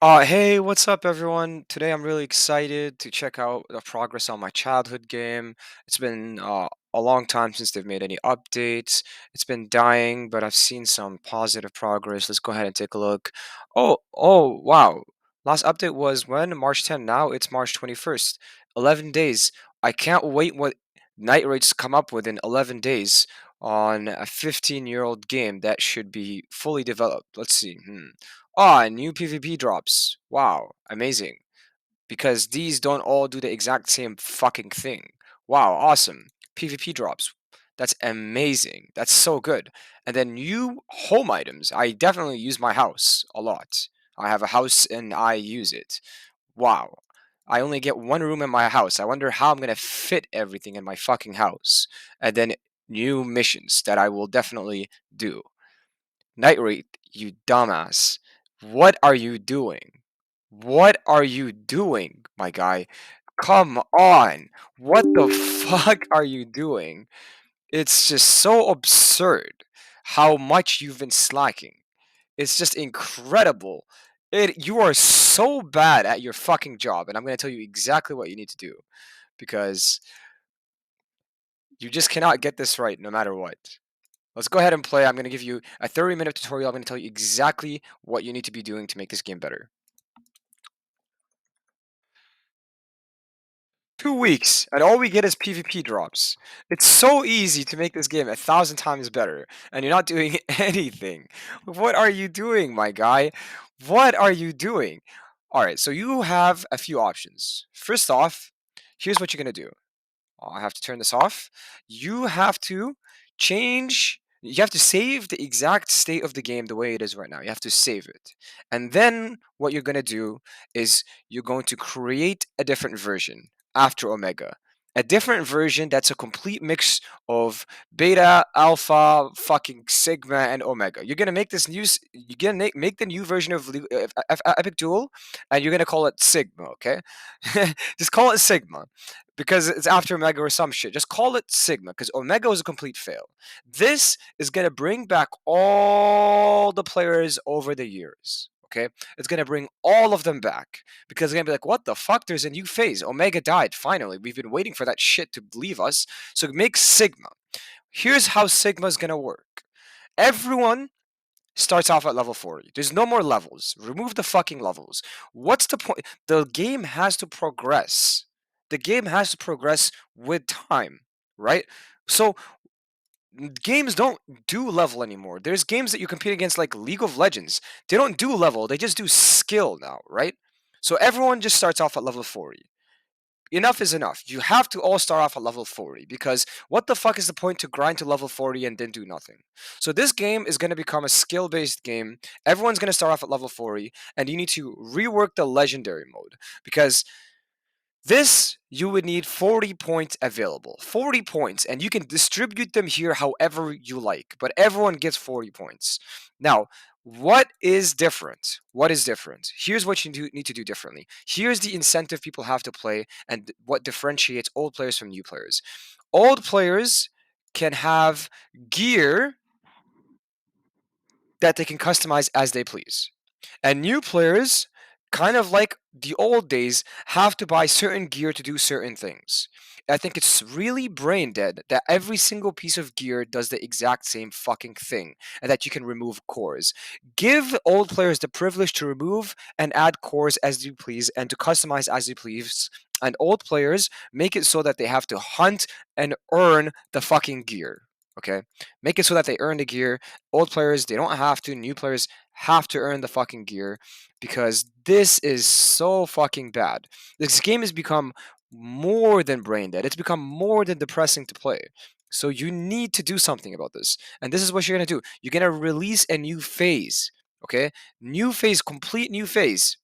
Hey, what's up, everyone? Today I'm really excited to check out the progress on my childhood game. It's been a long time since they've made any updates. It's been dying, but I've seen some positive progress. Let's go ahead and take a look. Oh, wow. Last update was when? March 10th. Now it's March 21st. 11 days. I can't wait what night rates come up with in 11 days on a 15-year-old game that should be fully developed. Let's see. New PvP drops. Wow, amazing. Because these don't all do the exact same fucking thing. Wow, awesome. PvP drops. That's amazing. That's so good. And then new home items. I definitely use my house a lot. I have a house and I use it. Wow. I only get one room in my house. I wonder how I'm gonna fit everything in my fucking house. And then new missions that I will definitely do. Night Raid, you dumbass. What are you doing? What are you doing, my guy? Come on. What the fuck are you doing? It's just so absurd how much you've been slacking. It's just incredible. You are so bad at your fucking job, and I'm going to tell you exactly what you need to do because you just cannot get this right no matter what. Let's go ahead and play. I'm going to give you a 30-minute tutorial. I'm going to tell you exactly what you need to be doing to make this game better. 2 weeks, and all we get is PvP drops. It's so easy to make this game 1,000 times better, and you're not doing anything. What are you doing, my guy? What are you doing? Alright, so you have a few options. First off, here's what you're going to do. I have to turn this off. You have to you have to save the exact state of the game the way it is right now. You have to save it. And then what you're going to do is you're going to create a different version after Omega. A different version that's a complete mix of beta, alpha, fucking sigma, and omega. You're gonna make this you're gonna make the new version of Epic Duel, and you're gonna call it Sigma. Okay, just call it Sigma because it's after Omega or some shit. Just call it Sigma because Omega was a complete fail. This is gonna bring back all the players over the years. Okay, it's gonna bring all of them back because they're gonna be like, "What the fuck? There's a new phase. Omega died. Finally, we've been waiting for that shit to leave us." So make Sigma. Here's how Sigma's gonna work. Everyone starts off at level 40. There's no more levels. Remove the fucking levels. What's the point? The game has to progress. The game has to progress with time, right? So games don't do level anymore. There's games that you compete against like League of Legends. They don't do level, they just do skill now, right? So everyone just starts off at level 40. Enough is enough. You have to all start off at level 40 because what the fuck is the point to grind to level 40 and then do nothing? So this game is going to become a skill-based game. Everyone's going to start off at level 40 and you need to rework the legendary mode because this, you would need 40 points available. 40 points, and you can distribute them here however you like, but everyone gets 40 points. Now, what is different? What is different? Here's what you need to do differently. Here's the incentive people have to play and what differentiates old players from new players. Old players can have gear that they can customize as they please. And new players, kind of like the old days, have to buy certain gear to do certain things. I think it's really brain dead that every single piece of gear does the exact same fucking thing and that you can remove cores. Give old players the privilege to remove and add cores as you please and to customize as you please. And old players make it so that they have to hunt and earn the fucking gear. Okay? Make it so that they earn the gear. Old players, they don't have to. New players have to earn the fucking gear because this is so fucking bad. This game has become more than brain dead. It's become more than depressing to play. So you need to do something about this. And this is what you're going to do. You're going to release a new phase. Okay? New phase, complete new phase.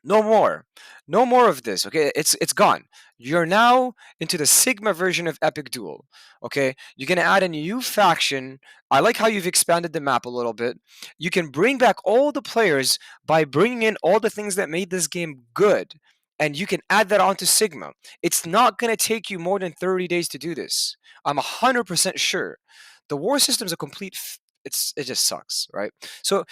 No more. No more of this. Okay? It's gone. You're now into the Sigma version of Epic Duel. Okay? You're gonna add a new faction. I like how you've expanded the map a little bit. You can bring back all the players by bringing in all the things that made this game good. And you can add that onto Sigma. It's not gonna take you more than 30 days to do this. I'm 100% sure. The war system's a complete it just sucks, right? So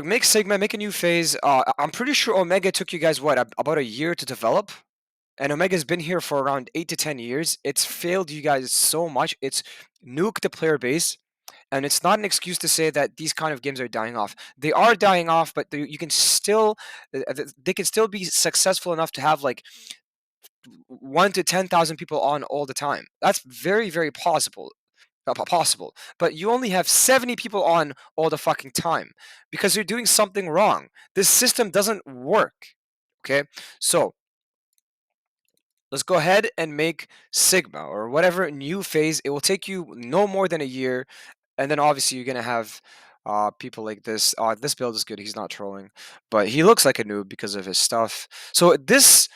Make Sigma, make a new phase. I'm pretty sure Omega took you guys what about a year to develop, and Omega's been here for around 8 to 10 years. It's failed you guys so much. It's nuked the player base, and it's not an excuse to say that these kind of games are dying off. They are dying off, but you can still, they can still be successful enough to have like 1 to 10,000 people on all the time. That's very, very possible. Possible, but you only have 70 people on all the fucking time because you're doing something wrong. This system doesn't work. Okay, so let's go ahead and make Sigma or whatever new phase. It will take you no more than a year, and then obviously you're gonna have people like this. This build is good. He's not trolling, but he looks like a noob because of his stuff. So this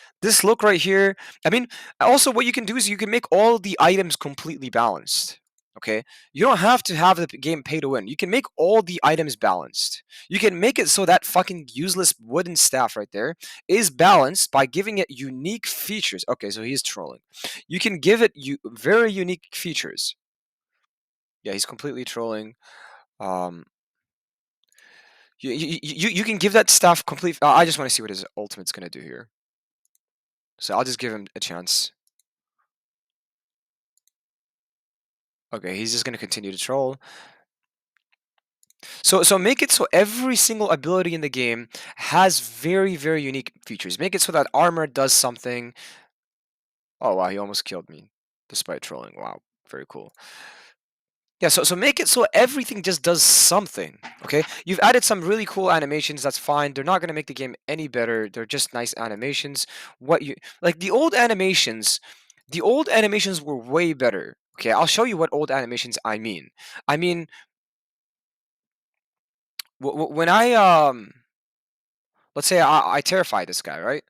look right here. I mean, also what you can do is you can make all the items completely balanced. Okay, you don't have to have the game pay to win. You can make all the items balanced. You can make it so that fucking useless wooden staff right there is balanced by giving it unique features. Okay, so he's trolling. You can give it very unique features. Yeah, he's completely trolling. Um, you can give that stuff complete. I just want to see what his ultimate's gonna do here. So I'll just give him a chance. Okay, he's just gonna continue to troll. So make it so every single ability in the game has very, very unique features. Make it so that armor does something. Oh wow, he almost killed me despite trolling. Wow, very cool. Yeah, so make it so everything just does something. Okay, you've added some really cool animations. That's fine. They're not gonna make the game any better. They're just nice animations. What you like the old animations? The old animations were way better. Okay, I'll show you what old animations I mean. I mean, when I let's say I terrify this guy, right?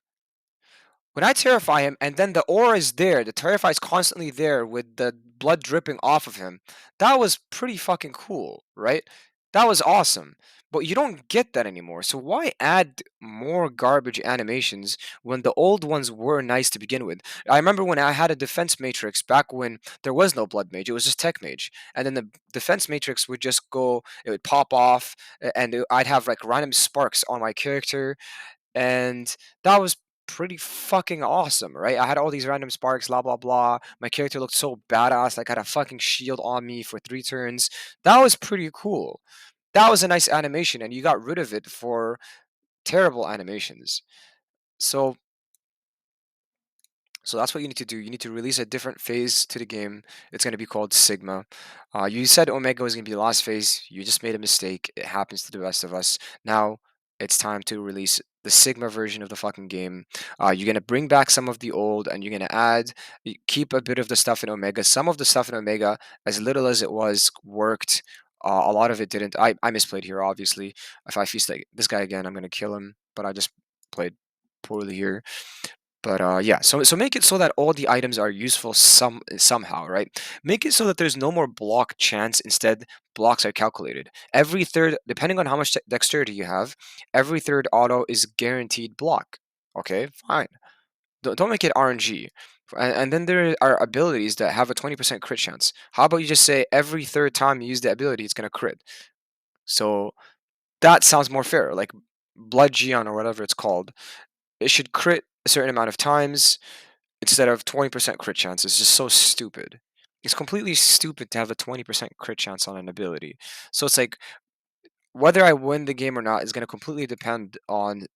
When I terrify him and then the aura is there, the terrify is constantly there with the blood dripping off of him, that was pretty fucking cool, right? That was awesome. But you don't get that anymore. So why add more garbage animations when the old ones were nice to begin with? I remember when I had a defense matrix back when there was no blood mage, it was just tech mage. And then the defense matrix would just go, it would pop off, I'd have like random sparks on my character, and that was pretty fucking awesome, right? I had all these random sparks, blah blah blah. My character looked so badass, like I had a fucking shield on me for 3 turns. That was pretty cool. That was a nice animation, and you got rid of it for terrible animations. So so that's what you need to do. You need to release a different phase to the game. It's going to be called Sigma. You said Omega was going to be the last phase. You just made a mistake. It happens to the rest of us. Now it's time to release the Sigma version of the fucking game. You're going to bring back some of the old and you're going to keep a bit of the stuff in Omega. Some of the stuff in Omega, as little as it was, worked. A lot of it didn't. I misplayed here, obviously. If I feast like this guy again, I'm going to kill him. But I just played poorly here. But yeah, so make it so that all the items are useful somehow, right? Make it so that there's no more block chance. Instead, blocks are calculated. Every third, depending on how much dexterity you have, every third auto is guaranteed block. Okay, fine. Don't make it RNG. And then there are abilities that have a 20% crit chance. How about you just say every third time you use the ability, it's gonna crit? So that sounds more fair. Like Blood Geon or whatever it's called, it should crit a certain amount of times instead of 20% crit chance. Is just so stupid. It's completely stupid to have a 20% crit chance on an ability. So it's like whether I win the game or not is going to completely depend on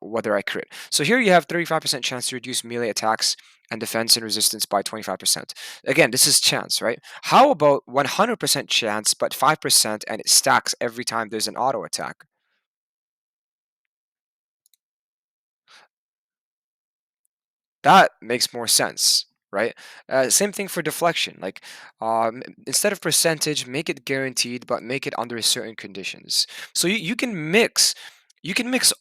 whether I crit. So here you have 35% chance to reduce melee attacks and defense and resistance by 25%. Again, this is chance, right? How about 100% chance but 5% and it stacks every time there's an auto attack? That makes more sense, right? Same thing for deflection. Like, instead of percentage, make it guaranteed, but make it under certain conditions. So you can mix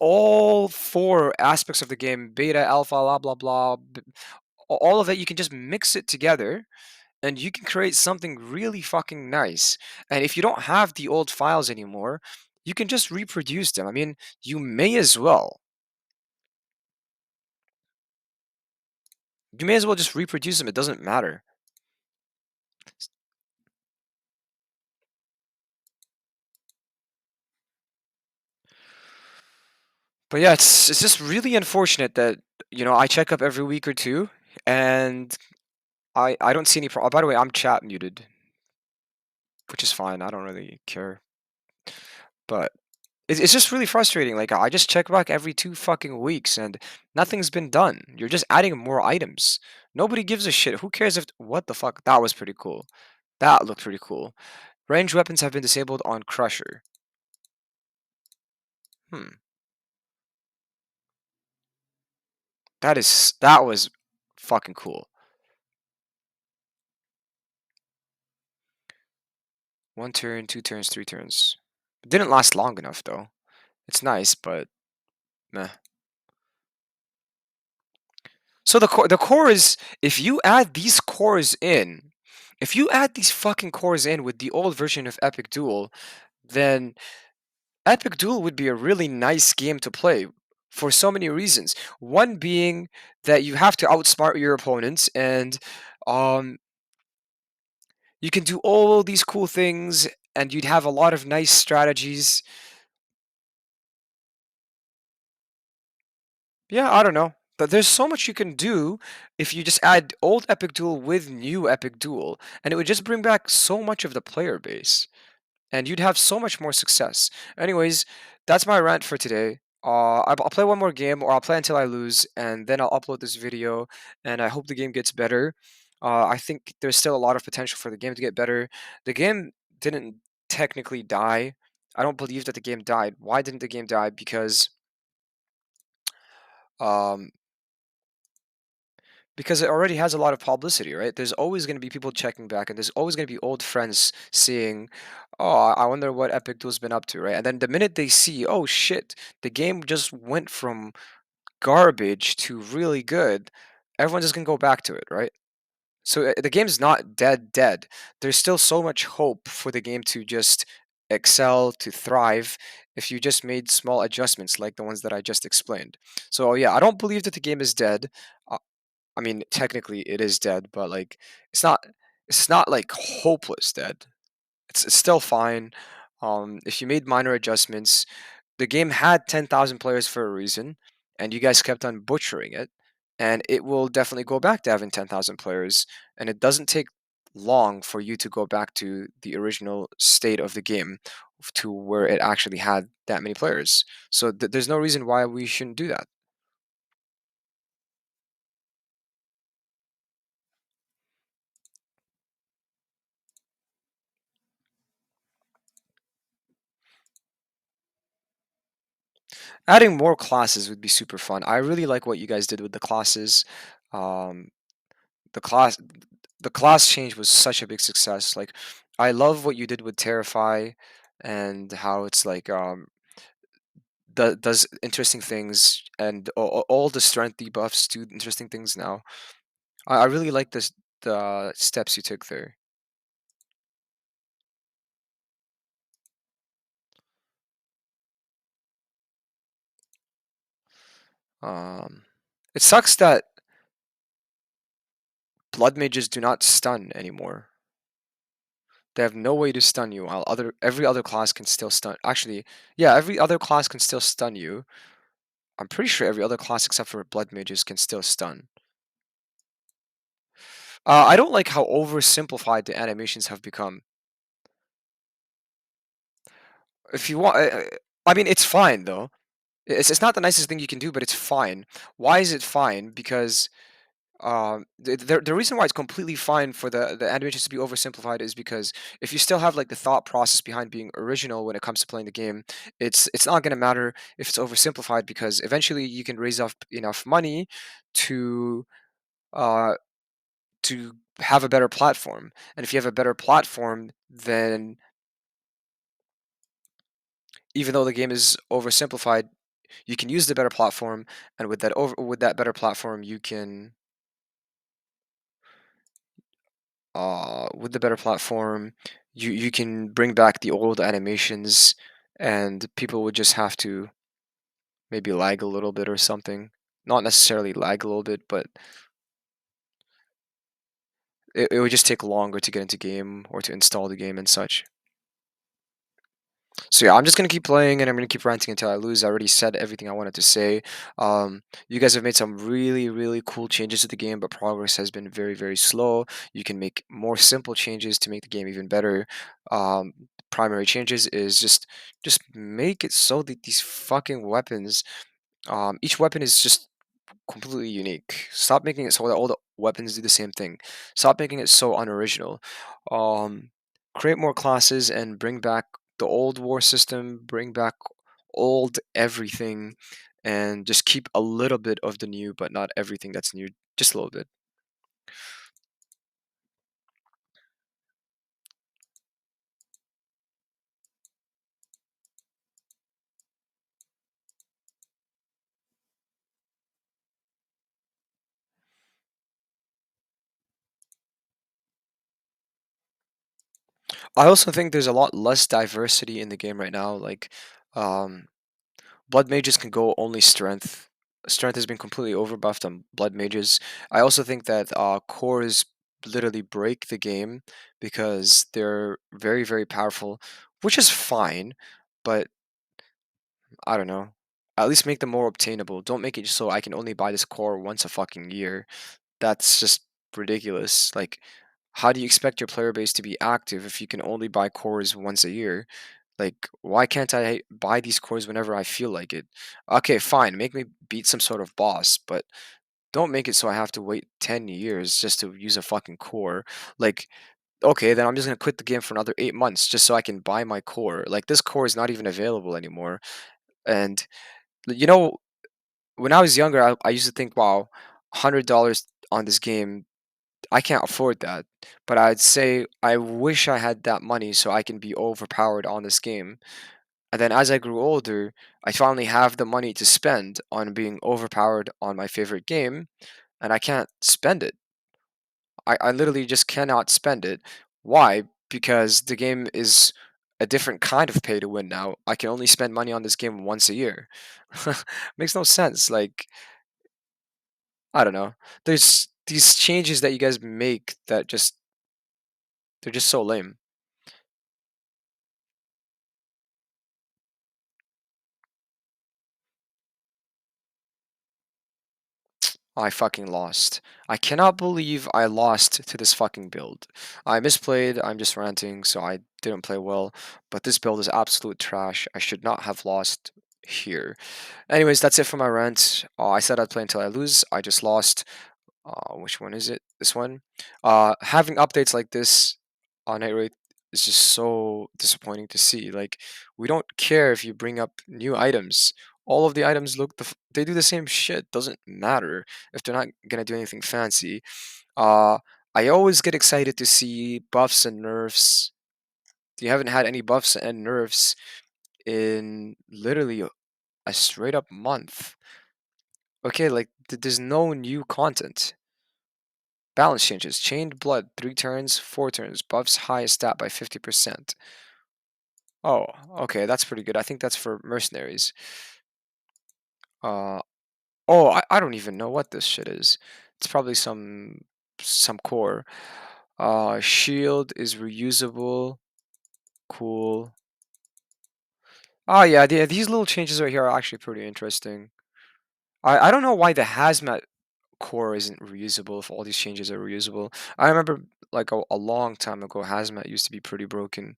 all four aspects of the game, beta, alpha, blah blah blah, all of it. You can just mix it together, and you can create something really fucking nice. And if you don't have the old files anymore, you can just reproduce them. I mean, you may as well. You may as well just reproduce them. It doesn't matter. But yeah, it's just really unfortunate that I check up every week or two, and I don't see any By the way, I'm chat muted, which is fine. I don't really care. But it's just really frustrating. Like I just check back every 2 fucking weeks, and nothing's been done. You're just adding more items. Nobody gives a shit. Who cares if what the fuck? That was pretty cool. That looked pretty cool. Ranged weapons have been disabled on Crusher. Hmm. That was fucking cool. One turn, 2 turns, 3 turns. It didn't last long enough though. It's nice, but meh. So the cores, if you add these cores in, if you add these fucking cores in with the old version of Epic Duel, then Epic Duel would be a really nice game to play for so many reasons. One being that you have to outsmart your opponents, and um you can do all these cool things, and you'd have a lot of nice strategies. Yeah, I don't know. But there's so much you can do if you just add old Epic Duel with new Epic Duel, and it would just bring back so much of the player base, and you'd have so much more success. Anyways, that's my rant for today. I'll play one more game, or I'll play until I lose, and then I'll upload this video, and I hope the game gets better. I think there's still a lot of potential for the game to get better. The game didn't technically die. I don't believe that the game died. Why didn't the game die? Um, because it already has a lot of publicity, right? There's always going to be people checking back, and there's always going to be old friends seeing, oh, I wonder what Epic Duel's been up to, right? And then the minute they see, oh shit, the game just went from garbage to really good, everyone's just going to go back to it, right? So the game's not dead. There's still so much hope for the game to just excel, to thrive, if you just made small adjustments like the ones that I just explained. So yeah, I don't believe that the game is dead. Uh, I mean, technically it is dead, but like it's not it's not like hopeless dead. It's still fine. If you made minor adjustments, the game had 10,000 players for a reason, and you guys kept on butchering it, and it will definitely go back to having 10,000 players, and it doesn't take long for you to go back to the original state of the game to where it actually had that many players. So there's no reason why we shouldn't do that. Adding more classes would be super fun. I really like what you guys did with the classes. Um, the class the class change was such a big success. Like I love what you did with Terrify, and how it's like does interesting things, and all the strength debuffs do interesting things now. I really like the steps you took there. Um, it sucks that blood mages do not stun anymore. They have no way to stun you, while every other class can still stun. Actually, yeah, every other class can still stun you. I'm pretty sure every other class except for blood mages can still stun. I don't like how oversimplified the animations have become. If you want, I mean, it's fine though. It's not the nicest thing you can do, but it's fine. Why is it fine? Because the reason why it's completely fine for the animations to be oversimplified is because if you still have like the thought process behind being original when it comes to playing the game, it's not going to matter if it's oversimplified, because eventually you can raise up enough money to uh to have a better platform. And if you have a better platform, then even though the game is oversimplified, you can use the better platform, and with that better platform, you can with the better platform, you can bring back the old animations, and people would just have to maybe lag a little bit or something. Not necessarily lag a little bit, but it would just take longer to get into game or to install the game and such. So yeah, I'm just gonna keep playing and I'm gonna keep ranting until I lose. I already said everything I wanted to say. You guys have made some really, really cool changes to the game, but progress has been very, very slow. You can make more simple changes to make the game even better. Um, Primary changes is just make it so that these fucking weapons, each weapon is just completely unique. Stop making it so that all the weapons do the same thing. Stop making it so unoriginal. Um, Create more classes and bring back the old war system, bring back old everything, and just keep a little bit of the new, but not everything that's new, just a little bit. I also think there's a lot less diversity in the game right now. Like, um, blood mages can go only strength. Strength has been completely overbuffed on blood mages. I also think that cores literally break the game because they're very, very powerful, which is fine, but I don't know. At least make them more obtainable. Don't make it so I can only buy this core once a fucking year. That's just ridiculous. Like, how do you expect your player base to be active if you can only buy cores once a year? Like, why can't I buy these cores whenever I feel like it? Okay, fine, make me beat some sort of boss, but don't make it so I have to wait 10 years just to use a fucking core. Like, okay, then I'm just gonna quit the game for another 8 months just so I can buy my core. Like, this core is not even available anymore. And, you know, when I was younger, I used to think, wow, $100 on this game, I can't afford that. But I'd say I wish I had that money so I can be overpowered on this game. And then as I grew older, I finally have the money to spend on being overpowered on my favorite game, and I can't spend it. I literally just cannot spend it. Why? Because the game is a different kind of pay to win now. I can only spend money on this game once a year. Makes no sense. Like, I don't know. There's these changes that you guys make that just they're just so lame. I fucking lost. I cannot believe I lost to this fucking build. I misplayed, I'm just ranting, so I didn't play well, but this build is absolute trash. I should not have lost here. Anyways, that's it for my rant. I said I'd play until I lose. I just lost. Which one is it? This one. Having updates like this on Night Raid is just so disappointing to see. Like, we don't care if you bring up new items. All of the items look they do the same shit. Doesn't matter if they're not gonna do anything fancy. Uh, I always get excited to see buffs and nerfs. You haven't had any buffs and nerfs in literally a straight up month. Okay, like there's no new content. Balance changes. Chained blood, 3 turns, 4 turns. Buffs highest stat by 50%. Oh, okay, that's pretty good. I think that's for mercenaries. Uh, oh, I don't even know what this shit is. It's probably some core. Shield is reusable. Cool. Oh yeah, these little changes right here are actually pretty interesting. I don't know why the hazmat core isn't reusable if all these changes are reusable. I remember like a long time ago, hazmat used to be pretty broken.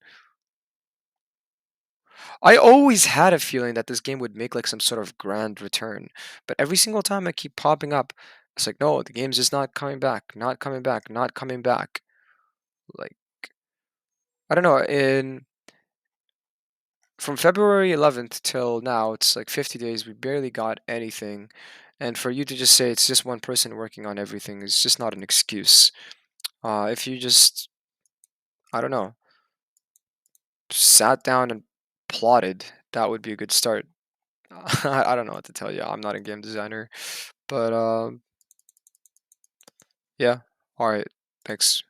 I always had a feeling that this game would make like some sort of grand return, but every single time I keep popping up, it's like, no, the game's just not coming back, not coming back, not coming back. Like, I don't know, in from February 11th till now, it's like 50 days, we barely got anything. And for you to just say it's just one person working on everything is just not an excuse. If you just, I don't know, sat down and plotted, that would be a good start. I don't know what to tell you. I'm not a game designer, but yeah. All right. Thanks.